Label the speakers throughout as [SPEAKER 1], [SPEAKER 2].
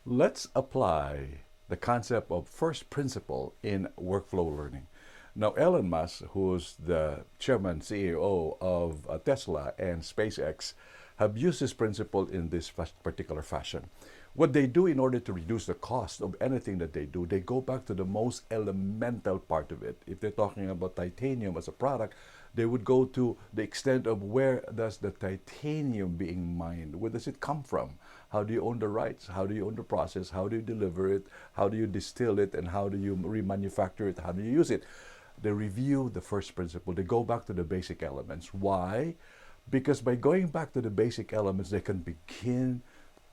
[SPEAKER 1] Let's apply the concept of first principle in workflow learning. Now, Elon Musk, who's the chairman, CEO of Tesla and SpaceX, have used this principle in this particular fashion. What they do in order to reduce the cost of anything that they do, they go back to the most elemental part of it. If they're talking about titanium as a product, they would go to the extent of where does the titanium being mined? Where does it come from? How do you own the rights? How do you own the process? How do you deliver it? How do you distill it? And how do you remanufacture it? How do you use it? They review the first principle. They go back to the basic elements. Why? Because by going back to the basic elements, they can begin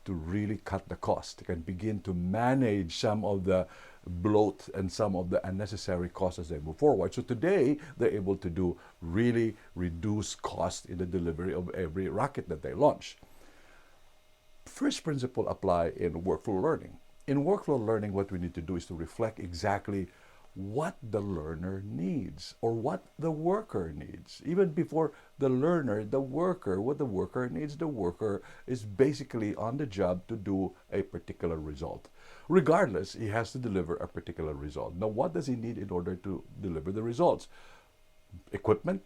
[SPEAKER 1] to really cut the cost. They can begin to manage some of the bloat and some of the unnecessary costs as they move forward. So today, they're able to do really reduce cost in the delivery of every rocket that they launch. First principle apply in workflow learning. In workflow learning, what we need to do is to reflect exactly what the learner needs or what the worker needs. Even before the learner, the worker, what the worker needs, the worker is basically on the job to do a particular result. Regardless, he has to deliver a particular result. Now, what does he need in order to deliver the results? Equipment,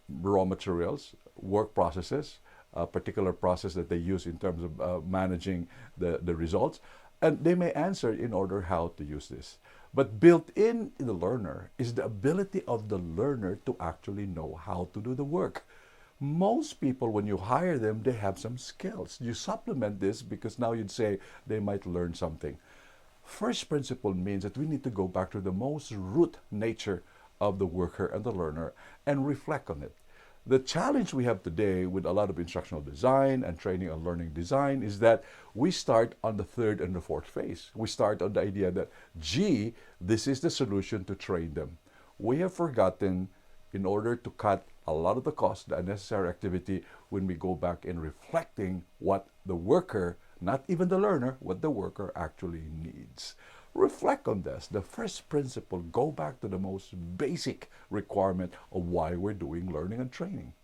[SPEAKER 1] raw materials, work processes, a particular process that they use in terms of managing the results. And they may answer in order how to use this. But built in the learner is the ability of the learner to actually know how to do the work. Most people, when you hire them, they have some skills. You supplement this because now you'd say they might learn something. First principle means that we need to go back to the most root nature of the worker and the learner and reflect on it. The challenge we have today with a lot of instructional design and training and learning design is that we start on the third and the fourth phase. We start on the idea that, gee, this is the solution to train them. We have forgotten, in order to cut a lot of the cost, the unnecessary activity, when we go back and reflecting what the worker, not even the learner, what the worker actually needs. Reflect on this. The first principle, go back to the most basic requirement of why we're doing learning and training.